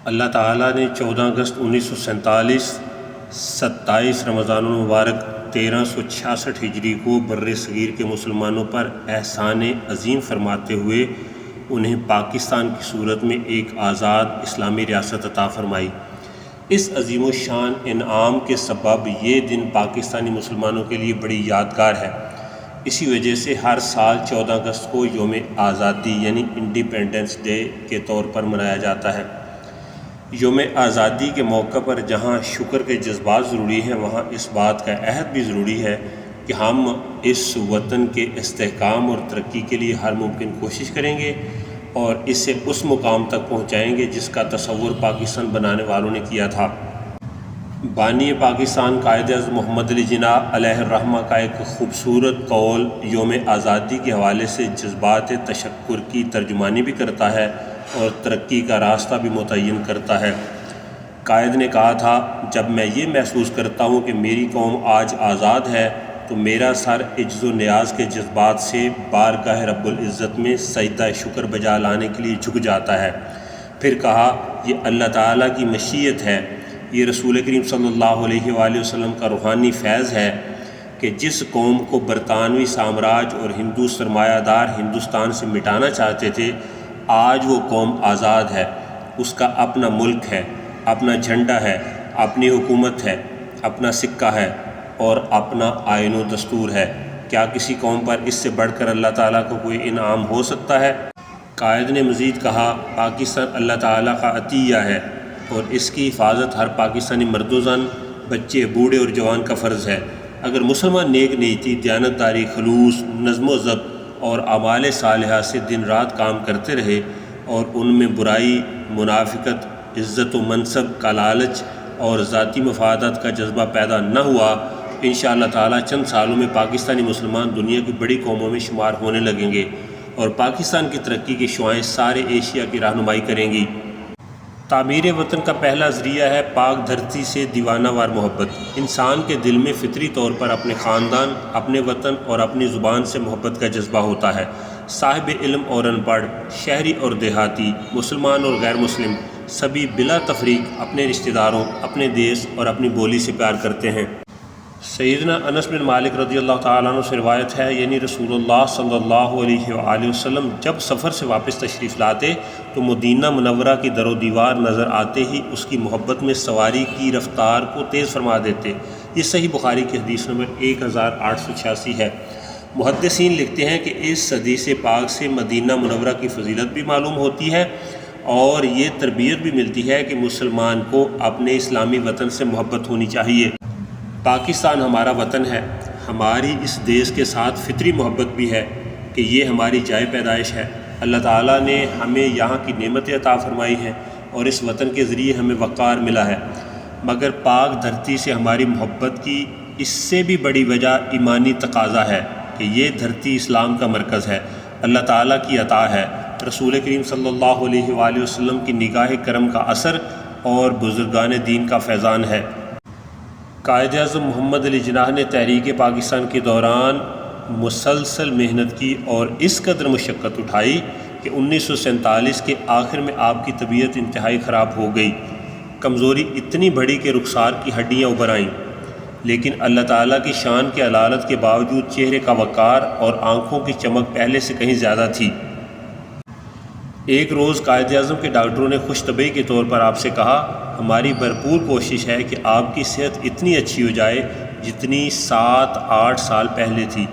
اللہ تعالیٰ نے 14 اگست 1947 27 رمضان المبارک 1366 ہجری کو بر صغیر کے مسلمانوں پر احسان عظیم فرماتے ہوئے انہیں پاکستان کی صورت میں ایک آزاد اسلامی ریاست عطا فرمائی۔ اس عظیم الشان انعام کے سبب یہ دن پاکستانی مسلمانوں کے لیے بڑی یادگار ہے۔ اسی وجہ سے ہر سال 14 اگست کو یوم آزادی یعنی انڈیپینڈنس ڈے کے طور پر منایا جاتا ہے۔ یوم آزادی کے موقع پر جہاں شکر کے جذبات ضروری ہیں، وہاں اس بات کا عہد بھی ضروری ہے کہ ہم اس وطن کے استحکام اور ترقی کے لیے ہر ممکن کوشش کریں گے اور اسے اس مقام تک پہنچائیں گے جس کا تصور پاکستان بنانے والوں نے کیا تھا۔ بانی پاکستان قائد اعظم محمد علی جناح علیہ الرحمہ کا ایک خوبصورت قول یوم آزادی کے حوالے سے جذبات تشکر کی ترجمانی بھی کرتا ہے اور ترقی کا راستہ بھی متعین کرتا ہے۔ قائد نے کہا تھا، جب میں یہ محسوس کرتا ہوں کہ میری قوم آج آزاد ہے تو میرا سر عجز و نیاز کے جذبات سے بارگاہ رب العزت میں سجدہ شکر بجا لانے کے لیے جھک جاتا ہے۔ پھر کہا، یہ اللہ تعالیٰ کی مشیت ہے، یہ رسول کریم صلی اللہ علیہ وآلہ وسلم کا روحانی فیض ہے کہ جس قوم کو برطانوی سامراج اور ہندو سرمایہ دار ہندوستان سے مٹانا چاہتے تھے، آج وہ قوم آزاد ہے، اس کا اپنا ملک ہے، اپنا جھنڈا ہے، اپنی حکومت ہے، اپنا سکہ ہے اور اپنا آئین و دستور ہے۔ کیا کسی قوم پر اس سے بڑھ کر اللہ تعالیٰ کو کوئی انعام ہو سکتا ہے؟ قائد نے مزید کہا، پاکستان اللہ تعالیٰ کا عطیہ ہے اور اس کی حفاظت ہر پاکستانی مرد و زن، بچے، بوڑھے اور جوان کا فرض ہے۔ اگر مسلمان نیک نیتی، دیانتداری، خلوص، نظم و ضبط اور اعمال صالحہ سے دن رات کام کرتے رہے اور ان میں برائی، منافقت، عزت و منصب کا لالچ اور ذاتی مفادات کا جذبہ پیدا نہ ہوا، انشاءاللہ تعالیٰ چند سالوں میں پاکستانی مسلمان دنیا کی بڑی قوموں میں شمار ہونے لگیں گے اور پاکستان کی ترقی کی شعاعیں سارے ایشیا کی رہنمائی کریں گی۔ تعمیر وطن کا پہلا ذریعہ ہے پاک دھرتی سے دیوانہ وار محبت۔ انسان کے دل میں فطری طور پر اپنے خاندان، اپنے وطن اور اپنی زبان سے محبت کا جذبہ ہوتا ہے۔ صاحب علم اور ان پڑھ، شہری اور دیہاتی، مسلمان اور غیر مسلم، سبھی بلا تفریق اپنے رشتہ داروں، اپنے دیس اور اپنی بولی سے پیار کرتے ہیں۔ سیدنا انس بن مالک رضی اللہ تعالیٰ عنہ سے روایت ہے، یعنی رسول اللہ صلی اللہ علیہ وآلہ وسلم جب سفر سے واپس تشریف لاتے تو مدینہ منورہ کی در و دیوار نظر آتے ہی اس کی محبت میں سواری کی رفتار کو تیز فرما دیتے۔ یہ صحیح بخاری کی حدیث نمبر 1886 ہے۔ محدثین لکھتے ہیں کہ اس حدیث پاک سے مدینہ منورہ کی فضیلت بھی معلوم ہوتی ہے اور یہ تربیت بھی ملتی ہے کہ مسلمان کو اپنے اسلامی وطن سے محبت ہونی چاہیے۔ پاکستان ہمارا وطن ہے، ہماری اس دیس کے ساتھ فطری محبت بھی ہے کہ یہ ہماری جائے پیدائش ہے۔ اللہ تعالیٰ نے ہمیں یہاں کی نعمتیں عطا فرمائی ہیں اور اس وطن کے ذریعے ہمیں وقار ملا ہے، مگر پاک دھرتی سے ہماری محبت کی اس سے بھی بڑی وجہ ایمانی تقاضا ہے کہ یہ دھرتی اسلام کا مرکز ہے، اللہ تعالیٰ کی عطا ہے، رسول کریم صلی اللہ علیہ وآلہ وسلم کی نگاہ کرم کا اثر اور بزرگان دین کا فیضان ہے۔ قائد اعظم محمد علی جناح نے تحریک پاکستان کے دوران مسلسل محنت کی اور اس قدر مشقت اٹھائی کہ 1947 کے آخر میں آپ کی طبیعت انتہائی خراب ہو گئی۔ کمزوری اتنی بڑھی کہ رخسار کی ہڈیاں ابھر آئیں، لیکن اللہ تعالیٰ کی شان کے علالت کے باوجود چہرے کا وقار اور آنکھوں کی چمک پہلے سے کہیں زیادہ تھی۔ ایک روز قائد اعظم کے ڈاکٹروں نے خوش طبعی کے طور پر آپ سے کہا، ہماری بھرپور کوشش ہے کہ آپ کی صحت اتنی اچھی ہو جائے جتنی 7-8 سال پہلے تھی۔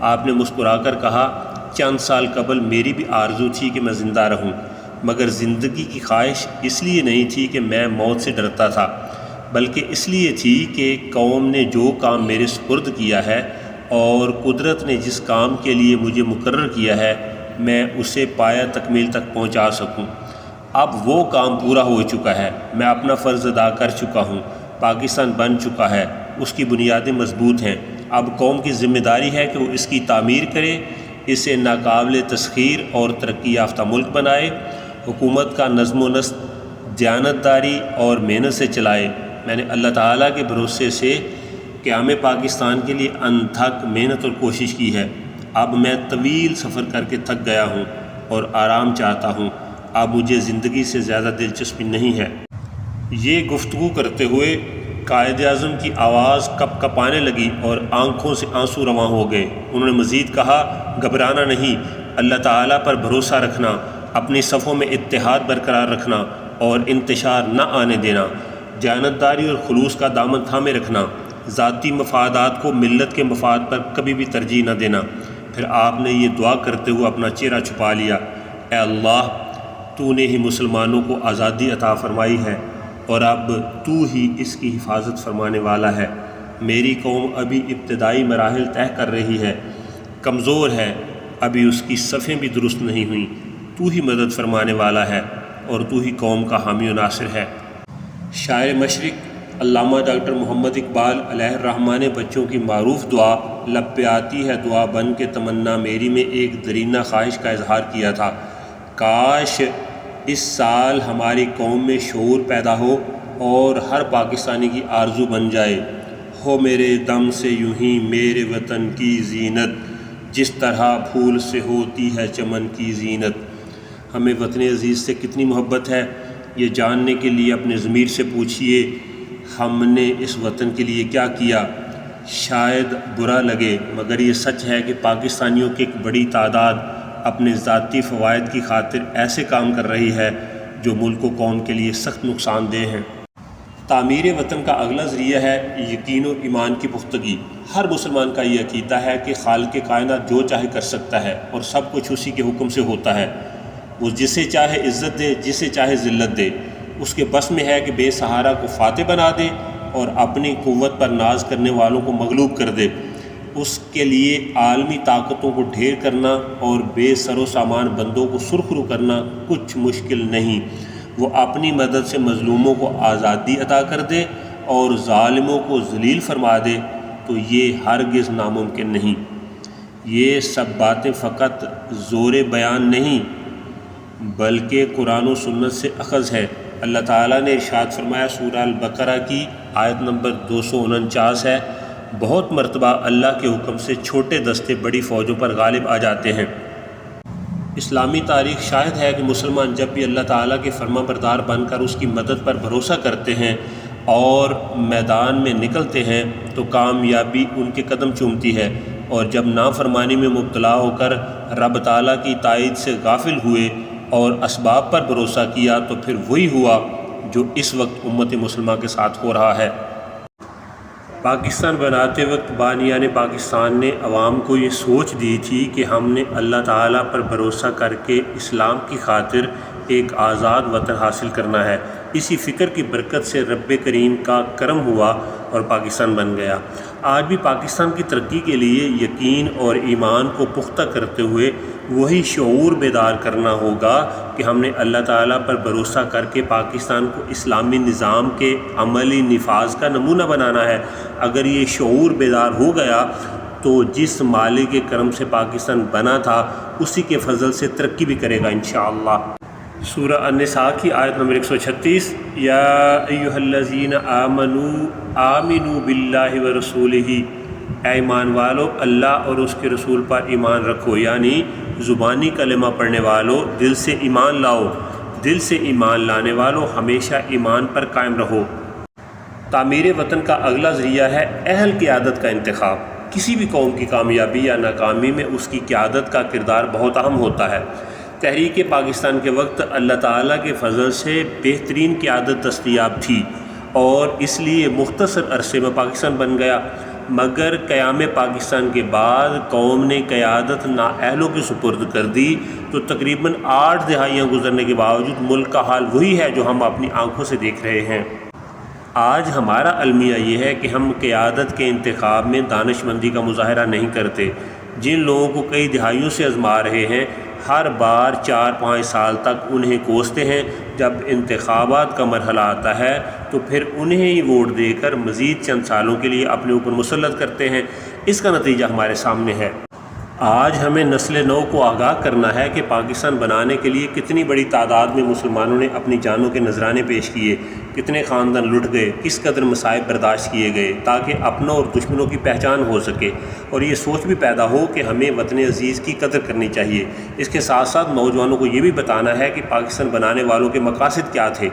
آپ نے مسکرا کر کہا، چند سال قبل میری بھی آرزو تھی کہ میں زندہ رہوں، مگر زندگی کی خواہش اس لیے نہیں تھی کہ میں موت سے ڈرتا تھا، بلکہ اس لیے تھی کہ قوم نے جو کام میرے سپرد کیا ہے اور قدرت نے جس کام کے لیے مجھے مقرر کیا ہے میں اسے پایہ تکمیل تک پہنچا سکوں۔ اب وہ کام پورا ہو چکا ہے، میں اپنا فرض ادا کر چکا ہوں، پاکستان بن چکا ہے، اس کی بنیادیں مضبوط ہیں۔ اب قوم کی ذمہ داری ہے کہ وہ اس کی تعمیر کرے، اسے ناقابل تسخیر اور ترقی یافتہ ملک بنائے، حکومت کا نظم و نسق دیانتداری اور محنت سے چلائے۔ میں نے اللہ تعالیٰ کے بھروسے سے قیام پاکستان کے لیے انتھک محنت اور کوشش کی ہے۔ اب میں طویل سفر کر کے تھک گیا ہوں اور آرام چاہتا ہوں، اب مجھے زندگی سے زیادہ دلچسپی نہیں ہے۔ یہ گفتگو کرتے ہوئے قائد اعظم کی آواز کپ کپانے لگی اور آنکھوں سے آنسو رواں ہو گئے۔ انہوں نے مزید کہا، گھبرانا نہیں، اللہ تعالیٰ پر بھروسہ رکھنا، اپنی صفوں میں اتحاد برقرار رکھنا اور انتشار نہ آنے دینا، دیانتداری اور خلوص کا دامن تھامے رکھنا، ذاتی مفادات کو ملت کے مفاد پر کبھی بھی ترجیح نہ دینا۔ پھر آپ نے یہ دعا کرتے ہوئے اپنا چہرہ چھپا لیا، اے اللہ، تو نے ہی مسلمانوں کو آزادی عطا فرمائی ہے اور اب تو ہی اس کی حفاظت فرمانے والا ہے۔ میری قوم ابھی ابتدائی مراحل طے کر رہی ہے، کمزور ہے، ابھی اس کی صفیں بھی درست نہیں ہوئیں۔ تو ہی مدد فرمانے والا ہے اور تو ہی قوم کا حامی و ناصر ہے۔ شاعر مشرق علامہ ڈاکٹر محمد اقبال علیہ الرحمہ نے بچوں کی معروف دعا لب پہ آتی ہے دعا بن کے تمنا میری میں ایک درینہ خواہش کا اظہار کیا تھا، کاش اس سال ہماری قوم میں شعور پیدا ہو اور ہر پاکستانی کی آرزو بن جائے، ہو میرے دم سے یوں ہی میرے وطن کی زینت، جس طرح پھول سے ہوتی ہے چمن کی زینت۔ ہمیں وطن عزیز سے کتنی محبت ہے، یہ جاننے کے لیے اپنے ضمیر سے پوچھئے ہم نے اس وطن کے لیے کیا کیا۔ شاید برا لگے مگر یہ سچ ہے کہ پاکستانیوں کی ایک بڑی تعداد اپنے ذاتی فوائد کی خاطر ایسے کام کر رہی ہے جو ملک و قوم کے لیے سخت نقصان دہ ہیں۔ تعمیر وطن کا اگلا ذریعہ ہے یقین و ایمان کی پختگی۔ ہر مسلمان کا یہ عقیدہ ہے کہ خالق کائنات جو چاہے کر سکتا ہے اور سب کچھ اسی کے حکم سے ہوتا ہے۔ وہ جسے چاہے عزت دے، جسے چاہے ذلت دے، اس کے بس میں ہے کہ بے سہارا کو فاتح بنا دے اور اپنی قوت پر ناز کرنے والوں کو مغلوب کر دے۔ اس کے لیے عالمی طاقتوں کو ڈھیر کرنا اور بے سر و سامان بندوں کو سرخرو کرنا کچھ مشکل نہیں۔ وہ اپنی مدد سے مظلوموں کو آزادی عطا کر دے اور ظالموں کو ذلیل فرما دے تو یہ ہرگز ناممکن نہیں۔ یہ سب باتیں فقط زور بیان نہیں بلکہ قرآن و سنت سے اخذ ہے۔ اللہ تعالیٰ نے ارشاد فرمایا، سورہ البقرہ کی آیت نمبر 249 ہے، بہت مرتبہ اللہ کے حکم سے چھوٹے دستے بڑی فوجوں پر غالب آ جاتے ہیں۔ اسلامی تاریخ شاہد ہے کہ مسلمان جب بھی اللہ تعالیٰ کے فرما بردار بن کر اس کی مدد پر بھروسہ کرتے ہیں اور میدان میں نکلتے ہیں تو کامیابی ان کے قدم چومتی ہے، اور جب نافرمانی میں مبتلا ہو کر رب تعالیٰ کی تائید سے غافل ہوئے اور اسباب پر بھروسہ کیا تو پھر وہی ہوا جو اس وقت امت مسلمہ کے ساتھ ہو رہا ہے۔ پاکستان بناتے وقت بانیان پاکستان نے عوام کو یہ سوچ دی تھی کہ ہم نے اللہ تعالیٰ پر بھروسہ کر کے اسلام کی خاطر ایک آزاد وطن حاصل کرنا ہے۔ اسی فکر کی برکت سے رب کریم کا کرم ہوا اور پاکستان بن گیا۔ آج بھی پاکستان کی ترقی کے لیے یقین اور ایمان کو پختہ کرتے ہوئے وہی شعور بیدار کرنا ہوگا کہ ہم نے اللہ تعالیٰ پر بھروسہ کر کے پاکستان کو اسلامی نظام کے عملی نفاذ کا نمونہ بنانا ہے۔ اگر یہ شعور بیدار ہو گیا تو جس مالک کے کرم سے پاکستان بنا تھا اسی کے فضل سے ترقی بھی کرے گا انشاءاللہ۔ سورہ النساء کی آیت نمبر 136، یا ایھا الذین آمنوا آمنوا باللہ ورسولہ، اے ایمان والو اللہ اور اس کے رسول پر ایمان رکھو، یعنی زبانی کلمہ پڑھنے والو دل سے ایمان لاؤ، دل سے ایمان لانے والو ہمیشہ ایمان پر قائم رہو۔ تعمیر وطن کا اگلا ذریعہ ہے اہل قیادت کا انتخاب۔ کسی بھی قوم کی کامیابی یا ناکامی میں اس کی قیادت کا کردار بہت اہم ہوتا ہے۔ تحریک پاکستان کے وقت اللہ تعالیٰ کے فضل سے بہترین قیادت دستیاب تھی اور اس لیے مختصر عرصے میں پاکستان بن گیا، مگر قیام پاکستان کے بعد قوم نے قیادت نااہلوں کے سپرد کر دی تو تقریباً 8 دہائیاں گزرنے کے باوجود ملک کا حال وہی ہے جو ہم اپنی آنکھوں سے دیکھ رہے ہیں۔ آج ہمارا المیہ یہ ہے کہ ہم قیادت کے انتخاب میں دانش مندی کا مظاہرہ نہیں کرتے۔ جن لوگوں کو کئی دہائیوں سے آزما رہے ہیں ہر بار 4-5 سال تک انہیں کوستے ہیں، جب انتخابات کا مرحلہ آتا ہے تو پھر انہیں ہی ووٹ دے کر مزید چند سالوں کے لیے اپنے اوپر مسلط کرتے ہیں۔ اس کا نتیجہ ہمارے سامنے ہے۔ آج ہمیں نسل نو کو آگاہ کرنا ہے کہ پاکستان بنانے کے لیے کتنی بڑی تعداد میں مسلمانوں نے اپنی جانوں کے نذرانے پیش کیے، کتنے خاندان لٹ گئے، کس قدر مصائب برداشت کیے گئے تاکہ اپنوں اور دشمنوں کی پہچان ہو سکے اور یہ سوچ بھی پیدا ہو کہ ہمیں وطن عزیز کی قدر کرنی چاہیے۔ اس کے ساتھ ساتھ نوجوانوں کو یہ بھی بتانا ہے کہ پاکستان بنانے والوں کے مقاصد کیا تھے۔